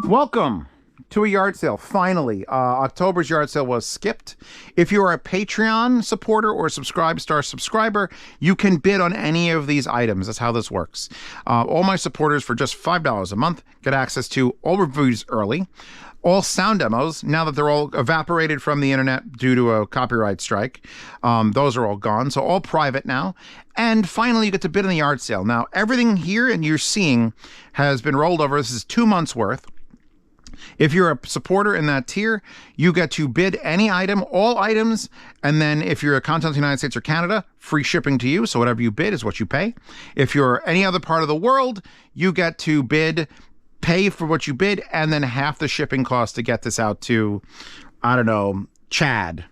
Welcome to a yard sale. Finally, October's yard sale was skipped. If you are a Patreon supporter or subscriber, you can bid on any of these items. That's how this works. All my supporters for just $5 a month get access to all reviews early, all sound demos, now that they're all evaporated from the internet due to a copyright strike. Those are all gone, so all private now. And finally, you get to bid on the yard sale. Now, everything here and you're seeing has been rolled over. This is 2 months worth. If you're a supporter in that tier, you get to bid any item, all items, and then if you're a continental United States or Canada, free shipping to you, so whatever you bid is what you pay. If you're any other part of the world, you get to bid, pay for what you bid, and then half the shipping cost to get this out to, I don't know, Chad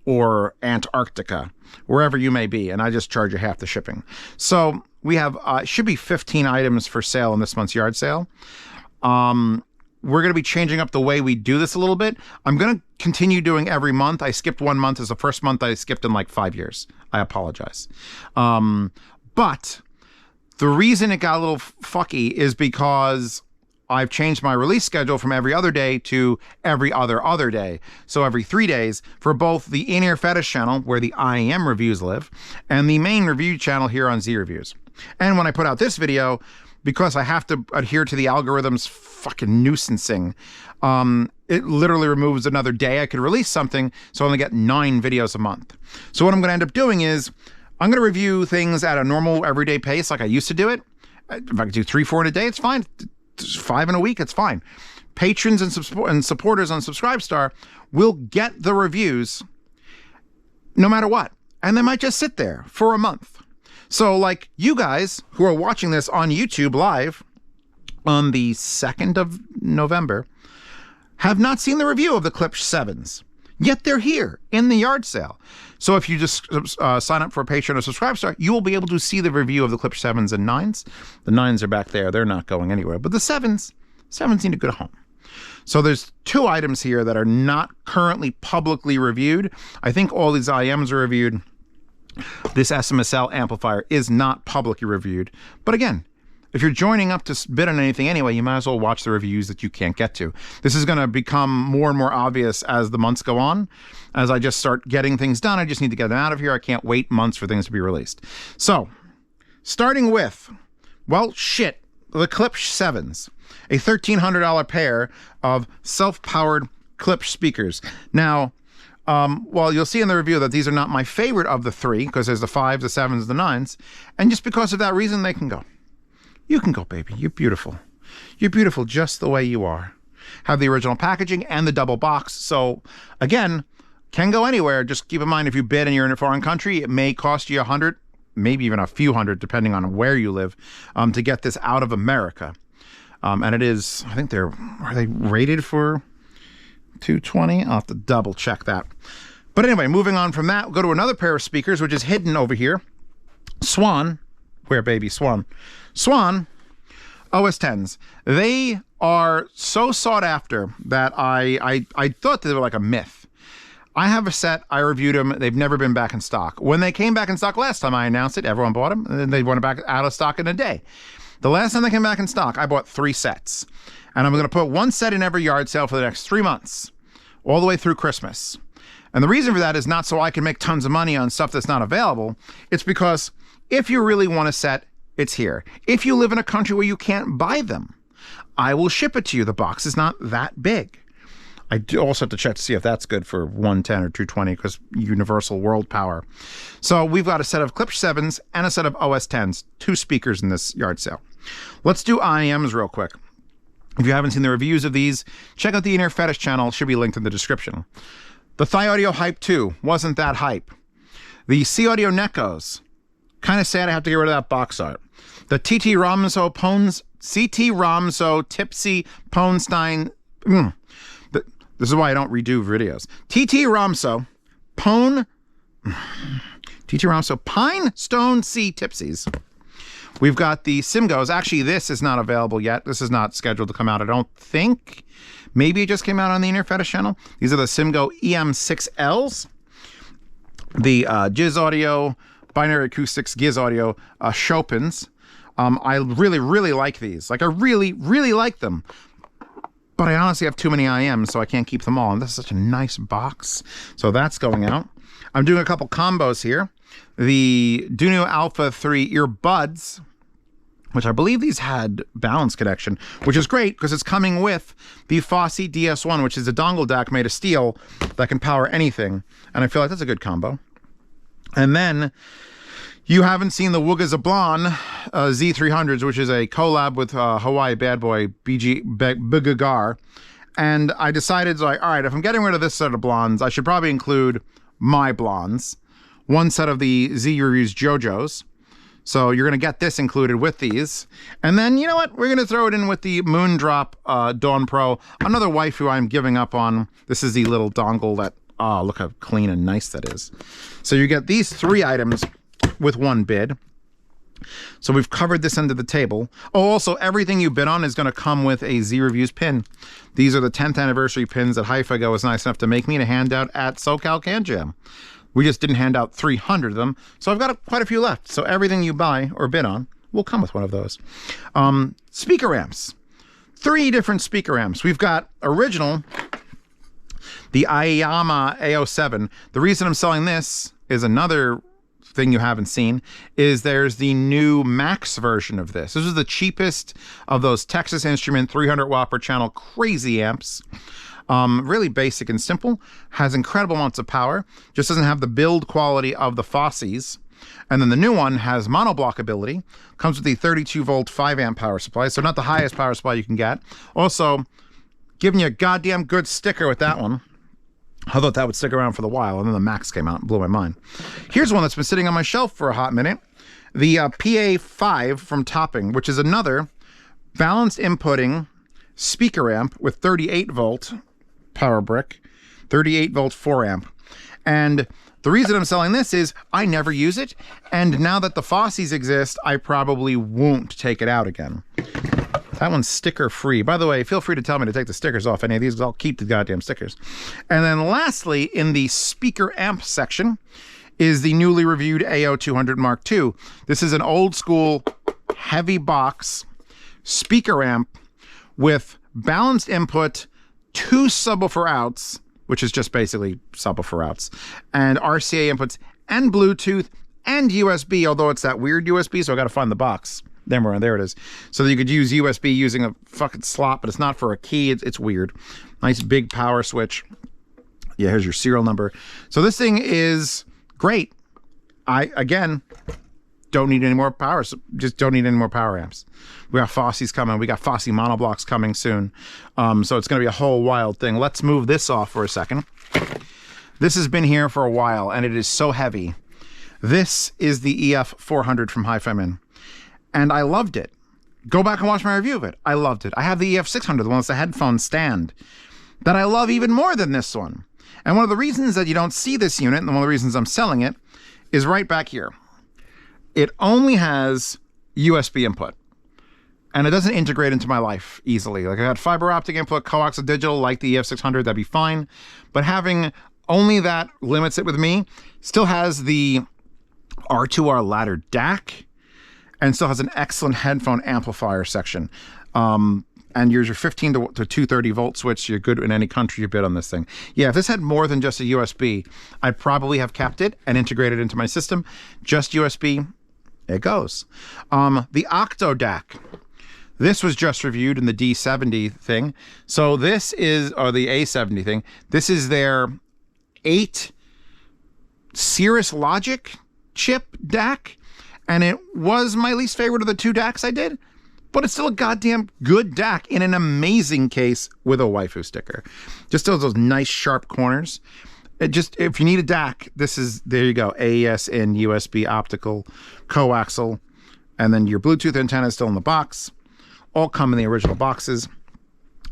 or Antarctica, wherever you may be, and I just charge you half the shipping. So we have, should be 15 items for sale in this month's yard sale. We're going to be changing up the way we do this a little bit. I'm going to continue doing every month. I skipped 1 month. As the first month I skipped in like 5 years. I apologize. But the reason it got a little fucky is because I've changed my release schedule from every other day to every other day. So every 3 days for both the In-Ear Fetish channel, where the IEM reviews live, and the main review channel here on Z Reviews. And when I put out this video, because I have to adhere to the algorithm's fucking nuisancing, it literally removes another day I could release something, so I only get 9 videos a month. So what I'm going to end up doing is I'm going to review things at a normal everyday pace like I used to do it. If I could do 3-4 in a day, it's fine. 5 in a week, it's fine. Patrons and supporters on Subscribestar will get the reviews no matter what, and they might just sit there for a month. So like you guys who are watching this on YouTube live on the 2nd of November have not seen the review of the Klipsch 7s, yet they're here in the yard sale. So if you just sign up for a Patreon or Subscribestar, you will be able to see the review of the Klipsch 7s and 9s. The 9s are back there. They're not going anywhere. But the 7s need to go home. So there's 2 items here that are not currently publicly reviewed. I think all these IMs are reviewed. This SMSL amplifier is not publicly reviewed. But again, if you're joining up to bid on anything anyway, you might as well watch the reviews that you can't get to. This is going to become more and more obvious as the months go on. As I just start getting things done, I just need to get them out of here. I can't wait months for things to be released. So, starting with, well, shit, the Klipsch 7s. A $1,300 pair of self-powered Klipsch speakers. Now, well, you'll see in the review that these are not my favorite of the 3, because there's the 5s, the 7s, the 9s. And just because of that reason, they can go. You can go, baby. You're beautiful. You're beautiful just the way you are. Have the original packaging and the double box. So, again, can go anywhere. Just keep in mind, if you bid and you're in a foreign country, it may cost you $100, maybe even a few hundred, depending on where you live, to get this out of America. And it is, I think are they rated for $220? I'll have to double check that. But anyway, moving on from that, we'll go to another pair of speakers, which is hidden over here. Swan, where baby Swan? Swan OS 10s. They are so sought after that I thought they were like a myth. I have a set, I reviewed them, they've never been back in stock. When they came back in stock last time I announced it, everyone bought them, and then they went back out of stock in a day. The last time they came back in stock, I bought 3 sets. And I'm going to put 1 set in every yard sale for the next 3 months, all the way through Christmas. And the reason for that is not so I can make tons of money on stuff that's not available. It's because if you really want a set, it's here. If you live in a country where you can't buy them, I will ship it to you. The box is not that big. I do also have to check to see if that's good for 110 or 220 because universal world power. So we've got a set of Klipsch 7s and a set of OS 10s, 2 speakers in this yard sale. Let's do IEMs real quick. If you haven't seen the reviews of these, check out the In-Ear Fetish channel. It should be linked in the description. The Thigh Audio Hype 2 wasn't that hype. The C Audio Neckos, kind of sad I have to get rid of that box art. The TT Ramso Tipsy Ponestein. This is why I don't redo videos. TT Ramso Pine Stone C Tipsies. We've got the Simgos. Actually, this is not available yet. This is not scheduled to come out, I don't think. Maybe it just came out on the In-Ear Fetish channel. These are the Simgo EM6Ls. The Giz Audio, Binary Acoustics, Giz Audio Chopins. I really, really like these. Like, I really, really like them. but I honestly have too many IMs, so I can't keep them all. And this is such a nice box. So that's going out. I'm doing a couple combos here. The Duno Alpha 3 earbuds, which I believe these had balance connection, which is great because it's coming with the Fosse DS1, which is a dongle DAC made of steel that can power anything. And I feel like that's a good combo. And then you haven't seen the Wooga Zablon Z300s, which is a collab with Hawaii Bad Boy Bugagar. And I decided, like, all right, if I'm getting rid of this set of blondes, I should probably include my blondes. One set of the Z Reviews JoJo's. So you're going to get this included with these. And then, you know what? We're going to throw it in with the Moondrop Dawn Pro. Another waifu I'm giving up on. This is the little dongle that, oh, look how clean and nice that is. So you get these 3 items with 1 bid. So we've covered this end of the table. Oh, also, everything you bid on is going to come with a Z Reviews pin. These are the 10th anniversary pins that Hi-Fi-Go was nice enough to make me to hand out at SoCal Can Jam. We just didn't hand out 300 of them, so I've got quite a few left. So everything you buy or bid on will come with one of those. Speaker amps. 3 different speaker amps. We've got original, the Aiyama A07. The reason I'm selling this is another thing you haven't seen, is there's the new Max version of this. This is the cheapest of those Texas Instrument 300 watt per channel crazy amps. Really basic and simple, has incredible amounts of power, just doesn't have the build quality of the Fosse's. And then the new one has monoblock ability, comes with the 32 volt 5 amp power supply, so not the highest power supply you can get. Also, giving you a goddamn good sticker with that one. I thought that would stick around for the while, and then the Max came out and blew my mind. Here's one that's been sitting on my shelf for a hot minute. The PA5 from Topping, which is another balanced inputting speaker amp with 38 volt power brick, 38 volt 4 amp. And the reason I'm selling this is I never use it, and now that the Fosse's exist, I probably won't take it out again. That one's sticker free. By the way, feel free to tell me to take the stickers off any of these, because I'll keep the goddamn stickers. And then lastly, in the speaker amp section, is the newly reviewed AO200 Mark II. This is an old school heavy box speaker amp with balanced input, 2 subwoofer outs, which is just basically subwoofer outs, and RCA inputs, and Bluetooth, and USB, although it's that weird USB, so I got to find the box. There it is. So that you could use USB using a fucking slot, but it's not for a key. It's weird. Nice big power switch. Yeah, here's your serial number. So this thing is great. I, again, don't need any more power. So just don't need any more power amps. We got Fosse's coming. We got Fosse monoblocks coming soon. So it's going to be a whole wild thing. Let's move this off for a second. This has been here for a while, and it is so heavy. This is the EF400 from Hi-Fi Min. And I loved it. Go back and watch my review of it. I loved it. I have the EF600, the one that's a headphone stand, that I love even more than this one. And one of the reasons that you don't see this unit, and one of the reasons I'm selling it, is right back here. It only has USB input, and it doesn't integrate into my life easily. Like, I had fiber optic input, coaxial digital, like the EF600, that'd be fine. But having only that limits it with me. Still has the R2R ladder DAC, and still has an excellent headphone amplifier section. And here's your 15 to 230 volt switch. You're good in any country you bid on this thing. Yeah, if this had more than just a USB, I'd probably have kept it and integrated it into my system. Just USB, it goes. The Octo DAC. This was just reviewed in the D70 thing. So this is, or the A70 thing. This is their 8 Cirrus Logic chip DAC. And it was my least favorite of the 2 DACs I did, but it's still a goddamn good DAC in an amazing case with a waifu sticker. Just those nice sharp corners. It just, if you need a DAC, this is, there you go. AES in, USB, optical, coaxial, and then your Bluetooth antenna is still in the box. All come in the original boxes.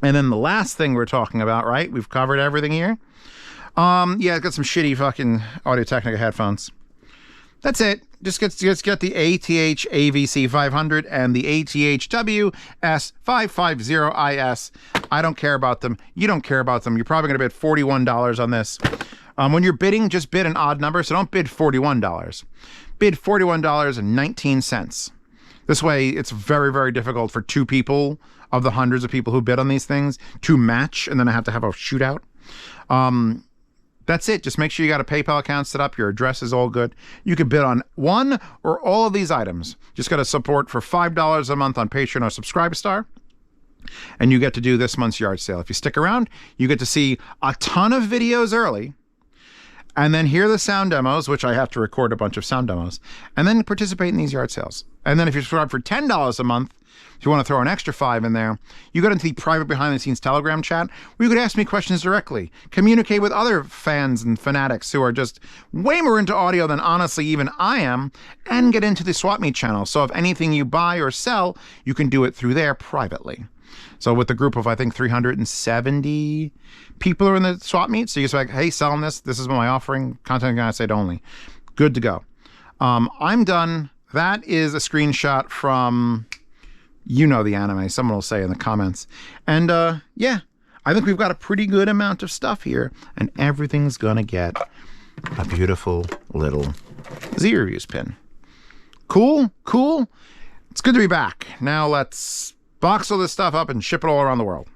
And then the last thing we're talking about, right? We've covered everything here. Yeah, got some shitty fucking Audio-Technica headphones. That's it. Just get the ATH AVC 500 and the ATH WS 550IS. I don't care about them. You don't care about them. You're probably going to bid $41 on this. When you're bidding, just bid an odd number. So don't bid $41. Bid $41.19. This way, it's very, very difficult for 2 people of the hundreds of people who bid on these things to match, and then I have to have a shootout. That's it. Just make sure you got a PayPal account set up. Your address is all good. You can bid on one or all of these items. Just got to support for $5 a month on Patreon or Subscribestar, and you get to do this month's yard sale. If you stick around, you get to see a ton of videos early, and then hear the sound demos, which I have to record a bunch of sound demos, and then participate in these yard sales. And then if you subscribe for $10 a month, if you want to throw an extra $5 in there, you go into the private behind-the-scenes Telegram chat where you could ask me questions directly, communicate with other fans and fanatics who are just way more into audio than honestly even I am, and get into the Swap Meet channel. So if anything you buy or sell, you can do it through there privately. So with the group of, I think, 370 people are in the Swap Meet. So you just like, hey, selling this. This is my offering. Content in the United States only. Good to go. I'm done. That is a screenshot from, you know, the anime. Someone will say in the comments. And yeah, I think we've got a pretty good amount of stuff here. And everything's going to get a beautiful little Z Reviews pin. Cool? Cool? It's good to be back. Now let's box all this stuff up and ship it all around the world.